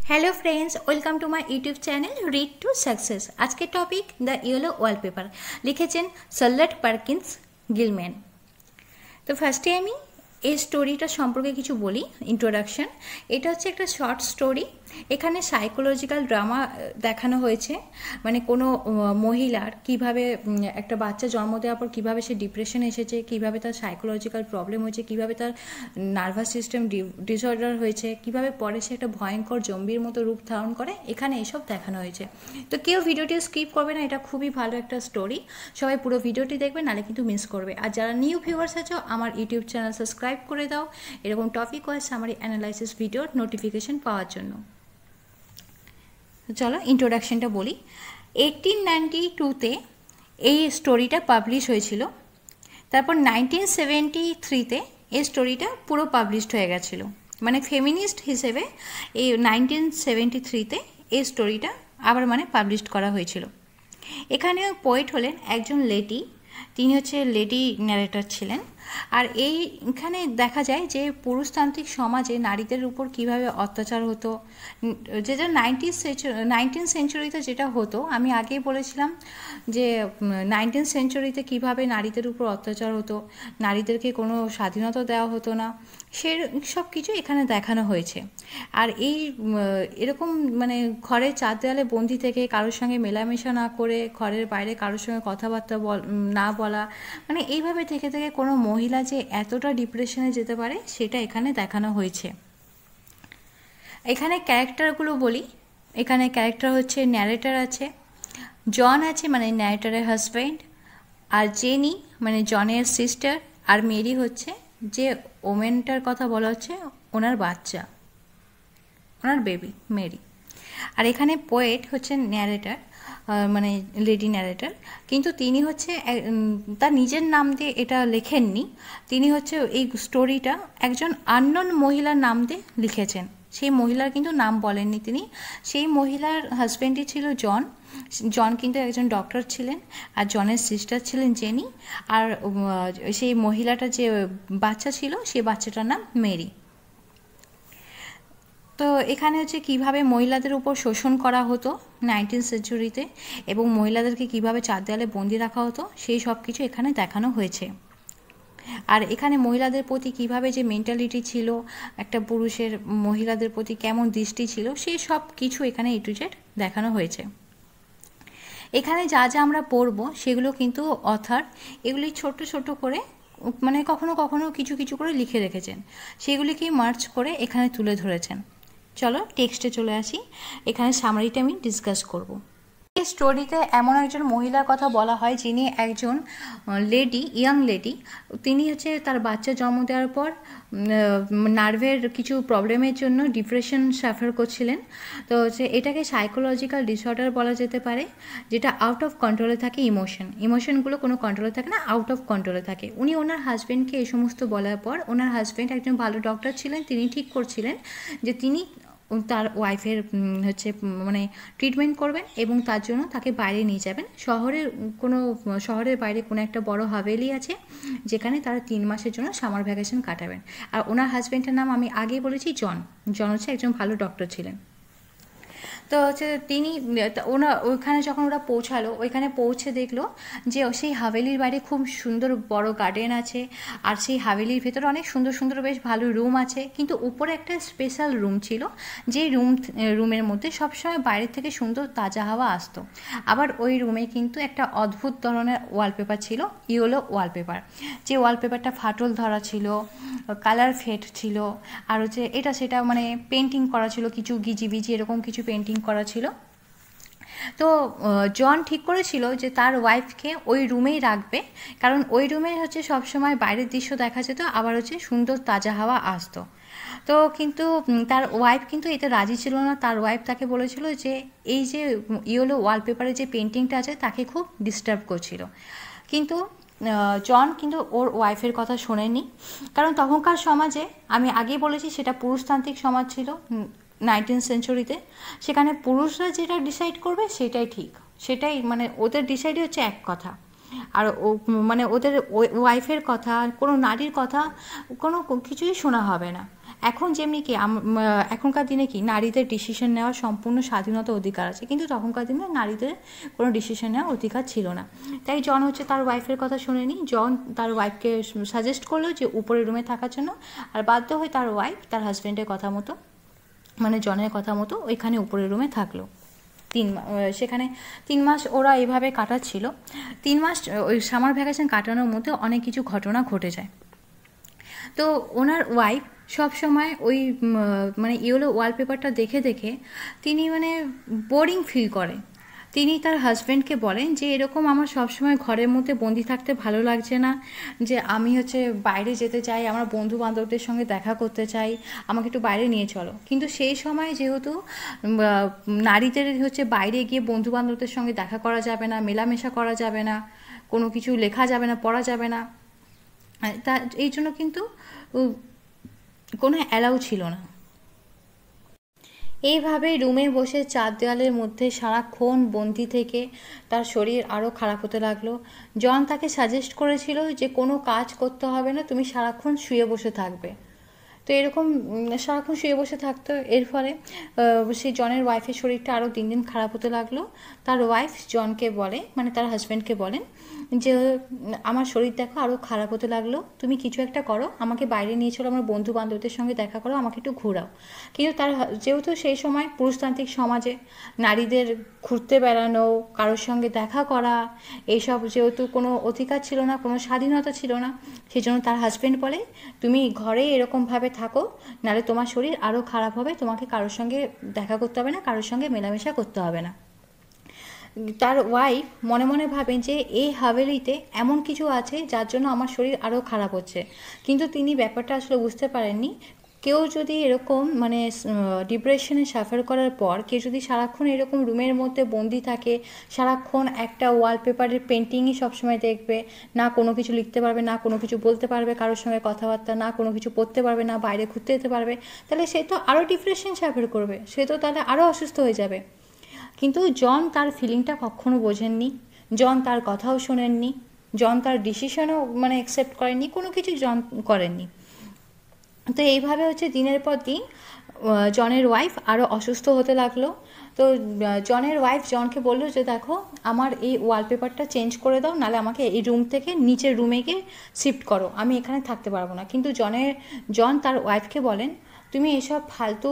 Hello friends, welcome to my YouTube channel read to success. आज के topic the yellow wallpaper लिखेছেন Charlotte Perkins Gilman. তো ফার্স্টে আমি এই স্টোরিটা সম্পর্কে কিছু বলি, ইন্ট্রোডাকশন। এটা হচ্ছে একটা শর্ট স্টোরি। এখানে সাইকোলজিক্যাল ড্রামা দেখানো হয়েছে, মানে কোনো মহিলার কিভাবে একটা বাচ্চা জন্ম দেওয়ার পর কীভাবে সে ডিপ্রেশনে এসেছে, কিভাবে তার সাইকোলজিক্যাল প্রবলেম হয়েছে, কিভাবে তার নার্ভাস সিস্টেম ডিসঅর্ডার হয়েছে, কিভাবে পরে সে একটা ভয়ঙ্কর জম্বির মতো রূপ ধারণ করে, এখানে এসব দেখানো হয়েছে। তো কেউ ভিডিওটি স্কিপ করবে না, এটা খুবই ভালো একটা স্টোরি। সবাই পুরো ভিডিওটি দেখবে, নাহলে কিন্তু মিস করবে। আর যারা নিউ ভিউয়ার্স আছো, আমার ইউটিউব চ্যানেল সাবস্ক্রাইব করে দাও এরকম টপিক ওয়াইজ সামারি অ্যানালাইসিস ভিডিওর নোটিফিকেশন পাওয়ার জন্য। চলো ইন্ট্রোডাকশনটা বলি। 1892-তে এই স্টোরিটা পাবলিশ হয়েছিল। তারপর 1973-তে এই স্টোরিটা পুরো পাবলিশড হয়ে গেছিলো। মানে ফেমিনিস্ট হিসেবে এই 1973-তে এই স্টোরিটা আবার মানে পাবলিশড করা হয়েছিল। এখানে পোয়েট হলেন একজন লেডি, তিনি হচ্ছে লেডি ন্যারেটর ছিলেন। আর এইখানে দেখা যায় যে পুরুষতান্ত্রিক সমাজে নারীদের উপর কীভাবে অত্যাচার হতো, যেটা 19th সেঞ্চুরিতে যেটা হতো। আমি আগেই বলেছিলাম যে 19th সেঞ্চুরিতে কীভাবে নারীদের উপর অত্যাচার হতো, নারীদেরকে কোনো স্বাধীনতা দেওয়া হতো না, সে সব কিছু এখানে দেখানো হয়েছে। আর এরকম মানে ঘরের চার দেয়ালে বন্দি থেকে কারোর সঙ্গে মেলামেশা না করে, ঘরের বাইরে কারোর সঙ্গে কথাবার্তা না বলা, মানে এইভাবে থেকে থেকে কোনো মহিলা যে এতটা ডিপ্রেশনে যেতে পারে সেটা এখানে দেখানো হয়েছে। এখানে ক্যারেক্টারগুলো বলি। এখানে ক্যারেক্টার হচ্ছে ন্যারেটার আছে, জন আছে মানে ন্যারেটারের হাজব্যান্ড, আর জেনি মানে জনের সিস্টার, আর মেরি হচ্ছে যে ওমেনটার কথা বলা হচ্ছে ওনার বাচ্চা, ওনার বেবি মেরি। আর এখানে পোয়েট হচ্ছে ন্যারেটার, মানে লেডি ন্যারেটার, কিন্তু তিনি হচ্ছে তার নিজের নাম দিয়ে এটা লেখেননি। তিনি হচ্ছে এই স্টোরিটা একজন আননোন মহিলার নাম দিয়ে লিখেছেন। সেই মহিলার কিন্তু নাম বলেননি তিনি। সেই মহিলার হাজব্যান্ডই ছিল জন। জন কিন্তু একজন ডক্টর ছিলেন, আর জনের সিস্টার ছিলেন জেনি। আর সেই মহিলাটা যে বাচ্চা ছিল, সেই বাচ্চাটার নাম মেরি। তো এখানে হচ্ছে কীভাবে মহিলাদের উপর শোষণ করা হতো 19th সেঞ্চুরিতে, এবং মহিলাদেরকে কীভাবে চার দেয়ালে বন্দি রাখা হতো, সেই সব কিছু এখানে দেখানো হয়েছে। আর এখানে মহিলাদের প্রতি কীভাবে যে মেন্টালিটি ছিল, একটা পুরুষের মহিলাদের প্রতি কেমন দৃষ্টি ছিল, সেই সব কিছু এখানে A to Z দেখানো হয়েছে। এখানে যা যা আমরা পড়বো সেগুলো কিন্তু অথার এগুলি ছোট ছোট করে মানে কখনো কখনো কিছু কিছু করে লিখে রেখেছেন, সেগুলিকেই মার্চ করে এখানে তুলে ধরেছেন। চলো টেক্সটে চলে আসি। এখানে সামারিটা আমি ডিসকাস করব। এই স্টোরিতে এমন একজন মহিলার কথা বলা হয় যিনি একজন লেডি, ইয়াং লেডি। তিনি হচ্ছে তার বাচ্চা জন্ম দেওয়ার পর নার্ভের কিছু প্রবলেমের জন্য ডিপ্রেশন সাফার করছিলেন। তো হচ্ছে এটাকে সাইকোলজিক্যাল ডিসঅর্ডার বলা যেতে পারে, যেটা আউট অফ কন্ট্রোলে থাকে। ইমোশনগুলো কোনো কন্ট্রোলে থাকে না, আউট অফ কন্ট্রোলে থাকে। উনি ওনার হাজব্যান্ডকে এই সমস্ত বলার পর, ওনার হাজব্যান্ড একজন ভালো ডক্টর ছিলেন, তিনি ঠিক করছিলেন যে তিনি তার ওয়াইফের হচ্ছে মানে ট্রিটমেন্ট করবেন, এবং তার জন্য তাকে বাইরে নিয়ে যাবেন। শহরের বাইরে কোনো একটা বড় হাভেলি আছে, যেখানে তারা 3 মাসের জন্য সামার ভ্যাকেশন কাটাবেন। আর ওনার হাজব্যান্ডের নাম আমি আগেই বলেছি জন হচ্ছে একজন ভালো ডক্টর ছিলেন। তো হচ্ছে তিনি ওইখানে যখন ওরা পৌঁছালো, ওইখানে পৌঁছে দেখলো যে সেই হাভেলির বাইরে খুব সুন্দর বড় গার্ডেন আছে, আর সেই হাভেলির ভেতরে অনেক সুন্দর সুন্দর বেশ ভালো রুম আছে। কিন্তু উপরে একটা স্পেশাল রুম ছিল, যেই রুমের মধ্যে সবসময় বাইরের থেকে সুন্দর তাজা হাওয়া আসতো। আবার ওই রুমে কিন্তু একটা অদ্ভুত ধরনের ওয়ালপেপার ছিল, ইয়েলো ওয়ালপেপার। যে ওয়ালপেপারটা ফাটল ধরা ছিল, কালার ফেড ছিল, আর হচ্ছে এটা সেটা মানে পেন্টিং করা ছিল, কিছু গিজিবিজি এরকম কিছু পেন্টিং করা ছিল। তো জন ঠিক করেছিল যে তার ওয়াইফকে ওই রুমেই রাখবে, কারণ ওই রুমে হচ্ছে সবসময় বাইরের দৃশ্য দেখা যেত, আবার হচ্ছে সুন্দর তাজা হাওয়া আসতো। তো কিন্তু তার ওয়াইফ কিন্তু এতে রাজি ছিল না। তার ওয়াইফ তাকে বলেছিল যে এই যে ইয়েলো ওয়ালপেপারে যে পেন্টিংটা আছে তাকে খুব ডিস্টার্ব করছিল। কিন্তু জন কিন্তু ওর ওয়াইফের কথা শোনেনি, কারণ তখনকার সমাজে, আমি আগেই বলেছি, সেটা পুরুষতান্ত্রিক সমাজ ছিল 19th সেঞ্চুরিতে। সেখানে পুরুষরা যেটা ডিসাইড করবে সেটাই ঠিক, সেটাই মানে ওদের ডিসাইডই হচ্ছে এক কথা। আর মানে ওদের ওয়াইফের কথা, কোনো নারীর কথা কোনো কিছুই শোনা হবে না। এখন যেমনি কি এখনকার দিনে কি নারীদের ডিসিশন নেওয়ার সম্পূর্ণ স্বাধীনতা অধিকার আছে, কিন্তু তখনকার দিনে নারীদের কোনো ডিসিশন নেওয়ার অধিকার ছিল না। তাই জন হচ্ছে তার ওয়াইফের কথা শোনেনি। জন তার ওয়াইফকে সাজেস্ট করলো যে উপরের রুমে থাকার জন্য, আর বাধ্য হয়ে তার ওয়াইফ তার হাজব্যান্ডের কথা মতো, মানে জনের কথা মতো ওইখানে উপরের রুমে থাকলো। সেখানে 3 মাস ওরা এইভাবে কাটাচ্ছিল। 3 মাস ওই সামার ভ্যাকেশন কাটানোর মধ্যে অনেক কিছু ঘটনা ঘটে যায়। তো ওনার ওয়াইফ সব সময় ওই মানে ইয়েলো ওয়ালপেপারটা দেখে দেখে তিনি মানে বোরিং ফিল করে। তিনি তার হাজব্যান্ডকে বলেন যে এরকম আমার সবসময় ঘরের মধ্যে বন্দি থাকতে ভালো লাগছে না, যে আমি হচ্ছে বাইরে যেতে চাই, আমার বন্ধু বান্ধবদের সঙ্গে দেখা করতে চাই, আমাকে একটু বাইরে নিয়ে চলো। কিন্তু সেই সময় যেহেতু নারীদের হচ্ছে বাইরে গিয়ে বন্ধু বান্ধবদের সঙ্গে দেখা করা যাবে না, মেলামেশা করা যাবে না, কোনো কিছু লেখা যাবে না, পড়া যাবে না, তা এই জন্য কিন্তু কোনো অ্যালাউ ছিল না। এইভাবে রুমে বসে 4 দেওয়ালের মধ্যে সারাক্ষণ বন্দি থেকে তার শরীর আরও খারাপ হতে লাগলো। জন তাকে সাজেস্ট করেছিল যে কোনো কাজ করতে হবে না, তুমি সারাক্ষণ শুয়ে বসে থাকবে। তো এরকম সারাক্ষণ শুয়ে বসে থাকতো। এর ফলে সেই জনের ওয়াইফের শরীরটা আরও দিন দিন খারাপ হতে লাগলো। তার ওয়াইফ জনকে বলে, মানে তার হাজব্যান্ডকে বলেন যে আমার শরীর দেখো আরও খারাপ হতে লাগলো, তুমি কিছু একটা করো, আমাকে বাইরে নিয়ে চলো, আমার বন্ধু বান্ধবদের সঙ্গে দেখা করো, আমাকে একটু ঘোরাও। কিন্তু তার যেহেতু সেই সময় পুরুষতান্ত্রিক সমাজে নারীদের ঘুরতে বেড়ানো, কারোর সঙ্গে দেখা করা, এইসব যেহেতু কোনো অধিকার ছিল না, কোনো স্বাধীনতা ছিল না, সেই জন্য তার হাজব্যান্ড বলে তুমি ঘরে এরকমভাবে থাকো, নাহলে তোমার শরীর আরও খারাপ হবে, তোমাকে কারোর সঙ্গে দেখা করতে হবে না, কারোর সঙ্গে মেলামেশা করতে হবে না। তার ওয়াইফ মনে মনে ভাবেন যে এই হাভেলিতে এমন কিছু আছে যার জন্য আমার শরীর আরও খারাপ হচ্ছে, কিন্তু তিনি ব্যাপারটা আসলে বুঝতে পারেননি। কেউ যদি এরকম মানে ডিপ্রেশনে সাফার করার পর কেউ যদি সারাক্ষণ এরকম রুমের মধ্যে বন্দি থাকে, সারাক্ষণ একটা ওয়ালপেপারের পেন্টিংই সবসময় দেখবে, না কোনো কিছু লিখতে পারবে, না কোনো কিছু বলতে পারবে কারোর সঙ্গে কথাবার্তা, না কোনো কিছু পড়তে পারবে, না বাইরে ঘুরতে যেতে পারবে, তাহলে সে তো আরও ডিপ্রেশন সাফার করবে, সে তো তাহলে আরও অসুস্থ হয়ে যাবে। কিন্তু জন তার ফিলিংটা কখনো বোঝেননি, জন তার কথাও শোনেননি, জন তার ডিসিশনও মানে অ্যাকসেপ্ট করেননি, কোনো কিছু জন করেননি। তো এইভাবে হচ্ছে দিনের পর দিন জনের ওয়াইফ আরও অসুস্থ হতে লাগলো। তো জনের ওয়াইফ জনকে বললো যে দেখো আমার এই ওয়ালপেপারটা চেঞ্জ করে দাও, নাহলে আমাকে এই রুম থেকে নিচের রুমে গিয়ে শিফট করো, আমি এখানে থাকতে পারবো না। কিন্তু জন তার ওয়াইফকে বলেন তুমি এসব ফালতু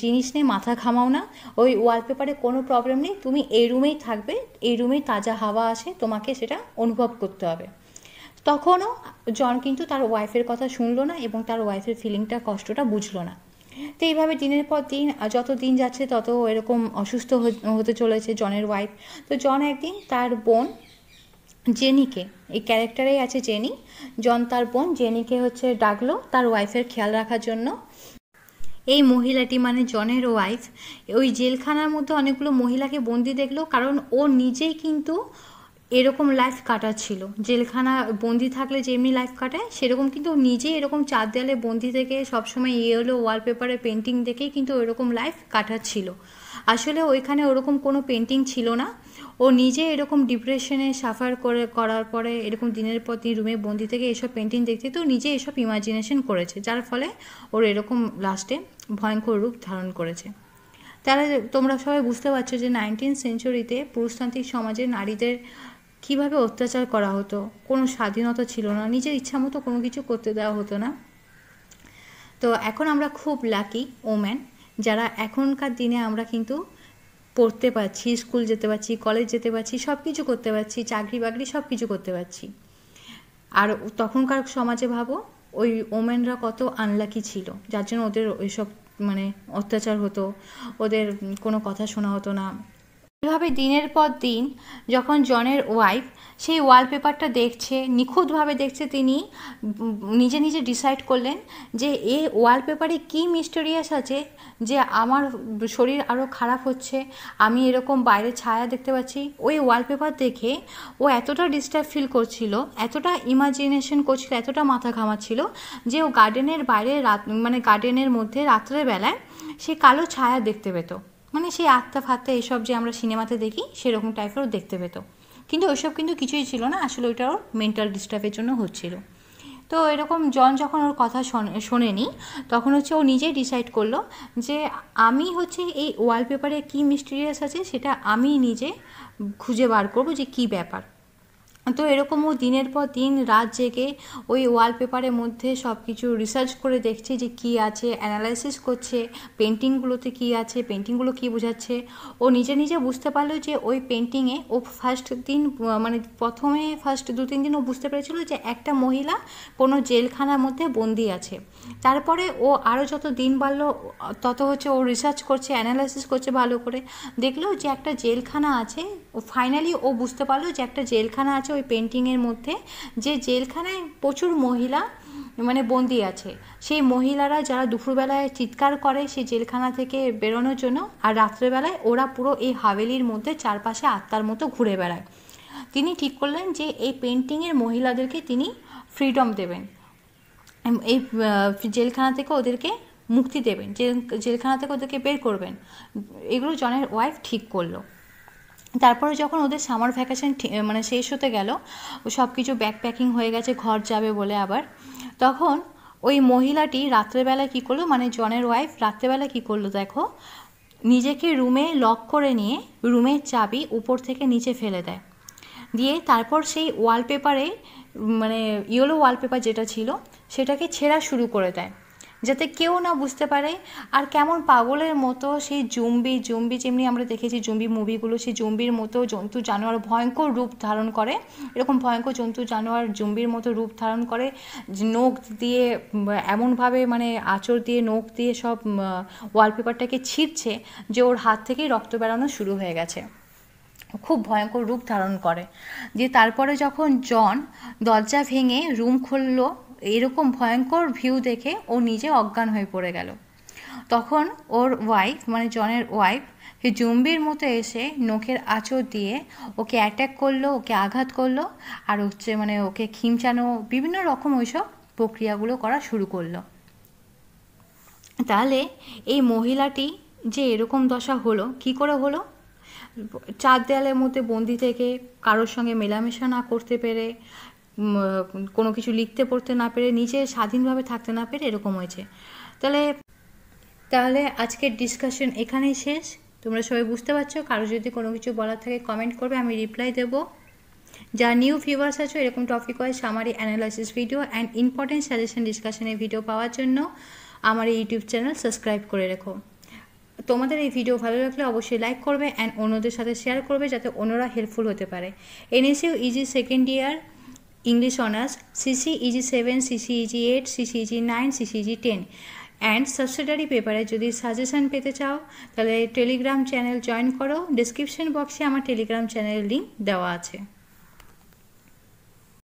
জিনিস নিয়ে মাথা ঘামাও না, ওই ওয়ালপেপারে কোনো প্রবলেম নেই, তুমি এই রুমেই থাকবে, এই রুমেই তাজা হাওয়া আসে, তোমাকে সেটা অনুভব করতে হবে। তখনও জন কিন্তু তার ওয়াইফের কথা শুনলো না এবং তার ওয়াইফের ফিলিংটা, কষ্টটা বুঝলো না। তো এইভাবে দিনের পর দিন যত দিন যাচ্ছে তত এরকম অসুস্থ হতে চলেছে জনের ওয়াইফ। তো জন একদিন তার বোন জেনিকে, এই ক্যারেক্টারেই আছে জেনি, জন তার বোন জেনিকে হচ্ছে ডাকলো তার ওয়াইফের খেয়াল রাখার জন্য। এই মহিলাটি মানে জনের ওয়াইফ ওই জেলখানার মধ্যে অনেকগুলো মহিলাকে বন্দি দেখলো, কারণ ও নিজেই কিন্তু এরকম লাইফ কাটাচ্ছিল। জেলখানা বন্দি থাকলে যেমনি লাইফ কাটায় সেরকম কিন্তু নিজেই এরকম 4 দেয়ালে বন্দি থেকে সবসময় হলো ওয়ালপেপারে পেন্টিং দেখেই কিন্তু ওইরকম লাইফ কাটাচ্ছিল। আসলে ওইখানে ওরকম কোনো পেন্টিং ছিল না, ও নিজে এরকম ডিপ্রেশনে সাফার করার পরে এরকম দিনের পর দিন রুমে বন্দি থেকে এসব পেন্টিং দেখতে তো নিজে এসব ইমাজিনেশন করেছে, যার ফলে ওর এরকম লাস্টে ভয়ঙ্কর রূপ ধারণ করেছে। তাহলে তোমরা সবাই বুঝতে পারছো যে 19th সেঞ্চুরিতে পুরুষতান্ত্রিক সমাজে নারীদের কীভাবে অত্যাচার করা হতো, কোনো স্বাধীনতা ছিল না, নিজের ইচ্ছা মতো কোনো কিছু করতে দেওয়া হতো না। তো এখন আমরা খুব লাকি ওম্যান, যারা এখনকার দিনে আমরা কিন্তু পড়তে পারছি, স্কুল যেতে পারছি, কলেজ যেতে পারছি, সব কিছু করতে পারছি, চাকরি বাকরি সব কিছু করতে পারছি। আর তখনকার সমাজে ভাবো ওই ওমেনরা কত আনলাকি ছিল, যার জন্য ওদের ওইসব মানে অত্যাচার হতো, ওদের কোনো কথা শোনা হতো না। এভাবে দিনের পর দিন যখন জনের ওয়াইফ সেই ওয়ালপেপারটা দেখছে, নিখুঁতভাবে দেখছে, তিনি নিজে নিজে ডিসাইড করলেন যে এই ওয়ালপেপারে কী মিস্টেরিয়াস আছে যে আমার শরীর আরও খারাপ হচ্ছে, আমি এরকম বাইরে ছায়া দেখতে পাচ্ছি। ওই ওয়ালপেপার দেখে ও এতটা ডিস্টার্ব ফিল করছিল, এতটা ইমাজিনেশন করছিল, এতটা মাথা ঘামাচ্ছিল যে ও গার্ডেনের বাইরে মানে গার্ডেনের মধ্যে রাত্রেবেলায় সে কালো ছায়া দেখতে পেত, মানে সেই আত্মা ফাত্তা এইসব যে আমরা সিনেমাতে দেখি সেরকম টাইপের দেখতে পেত। কিন্তু ওইসব কিন্তু কিছুই ছিল না, আসলে ওইটা ওর মেন্টাল ডিস্টার্বের জন্য হচ্ছিল। তো এরকম জন যখন ওর কথা শোনেনি, তখন হচ্ছে ও নিজেই ডিসাইড করলো যে আমি হচ্ছে এই ওয়ালপেপারে কী মিস্টিরিয়াস আছে সেটা আমি নিজে খুঁজে বার করবো যে কী ব্যাপার। তো এরকম ও দিনের পর দিন রাত জেগে ওই ওয়ালপেপারের মধ্যে সব কিছু রিসার্চ করে দেখছে যে কী আছে, অ্যানালাইসিস করছে পেন্টিংগুলোতে কী আছে, পেন্টিংগুলো কী বোঝাচ্ছে। ও নিজে নিজে বুঝতে পারলো যে ওই পেন্টিংয়ে ও ফার্স্ট দিন মানে প্রথমে ফার্স্ট 2-3 দিন ও বুঝতে পেরেছিল যে একটা মহিলা কোনো জেলখানার মধ্যে বন্দি আছে। তারপরে ও আরও যত দিন বাড়লো তত হচ্ছে ও রিসার্চ করছে, অ্যানালাইসিস করছে ভালো করে, দেখলো যে একটা জেলখানা আছে। ও ফাইনালি ও বুঝতে পারলো যে একটা জেলখানা আছে ওই পেন্টিংয়ের মধ্যে, যে জেলখানায় প্রচুর মহিলা মানে বন্দি আছে। সেই মহিলারা যারা দুপুরবেলায় চিৎকার করে সেই জেলখানা থেকে বেরোনোর জন্য, আর রাত্রেবেলায় ওরা পুরো এই হাভেলির মধ্যে চারপাশে আত্মার মতো ঘুরে বেড়ায়। তিনি ঠিক করলেন যে এই পেন্টিংয়ের মহিলাদেরকে তিনি ফ্রিডম দেবেন, এই জেলখানা থেকে ওদেরকে মুক্তি দেবেন, জেলখানা থেকে ওদেরকে বের করবেন। এগুলো জনের ওয়াইফ ঠিক করলো। তারপরে যখন ওদের সামার ভ্যাকেশন মানে শেষ হতে গেল, ও সব কিছু ব্যাগ প্যাকিং হয়ে গেছে ঘর যাবে বলে আবার, তখন ওই মহিলাটি রাত্রেবেলা কী করলো, মানে জনের ওয়াইফ রাত্রেবেলা কী করলো দেখো, নিজেকে রুমে লক করে নিয়ে রুমের চাবি উপর থেকে নিচে ফেলে দেয়, দিয়ে তারপর সেই ওয়ালপেপারে মানে ইয়েলো ওয়ালপেপার যেটা ছিল সেটাকে ছেঁড়া শুরু করে দেয় যাতে কেউ না বুঝতে পারে। আর কেমন পাগলের মতো সেই জুম্বি যেমনি আমরা দেখেছি জুম্বি মুভিগুলো, সেই জুম্বির মতো জন্তু জানোয়ার ভয়ঙ্কর রূপ ধারণ করে, এরকম ভয়ঙ্কর জন্তু জানোয়ার জুম্বির মতো রূপ ধারণ করে, নখ দিয়ে এমনভাবে মানে আঁচড় দিয়ে নখ দিয়ে সব ওয়ালপেপারটাকে ছিঁড়ছে যে ওর হাত থেকেই রক্ত বেরানো শুরু হয়ে গেছে, খুব ভয়ঙ্কর রূপ ধারণ করে। যে তারপরে যখন জন দরজা ভেঙে রুম খুললো, এরকম ভয়ঙ্কর ভিউ দেখে ও নিজে অজ্ঞান হয়ে পড়ে গেল। তখন ওর ওয়াইফ মানে জনের ওয়াইফ সে জম্বির মতো এসে নখের আঁচড় দিয়ে ওকে অ্যাট্যাক করলো, ওকে আঘাত করলো, আর হচ্ছে মানে ওকে খিমচানো বিভিন্ন রকম ওইসব প্রক্রিয়াগুলো করা শুরু করলো। তাহলে এই মহিলাটি যে এরকম দশা হলো কী করে হলো? চার দেয়ালের মধ্যে বন্দি থেকে, কারোর সঙ্গে মেলামেশা না করতে পেরে, কোনো কিছু লিখতে পড়তে না পেরে, নিজে স্বাধীনভাবে থাকতে না পেরে এরকম হয়েছে। তাহলে আজকের ডিসকাশন এখানেই শেষ। তোমরা সবাই বুঝতে পারছো। কারো যদি কোনো কিছু বলার থাকে কমেন্ট করবে, আমি রিপ্লাই দেবো। যা নিউ ভিউয়ার্স আছো এরকম topic wise summary analysis video and important suggestion ডিসকাশনের ভিডিও পাওয়ার জন্য আমার এই ইউটিউব চ্যানেল সাবস্ক্রাইব করে রেখো। তোমাদের এই ভিডিও ভালো লাগলে অবশ্যই লাইক করবে অ্যান্ড অন্যদের সাথে শেয়ার করবে যাতে অন্যরা হেল্পফুল হতে পারে। NSU easy second year English honours, CC easy 7, CC easy 8, CC easy 9, CC easy 10 and subsidiary পেপারে যদি সাজেশন পেতে চাও তাহলে টেলিগ্রাম চ্যানেল জয়েন করো। ডিসক্রিপশন বক্সে আমার টেলিগ্রাম চ্যানেলের লিঙ্ক দেওয়া আছে।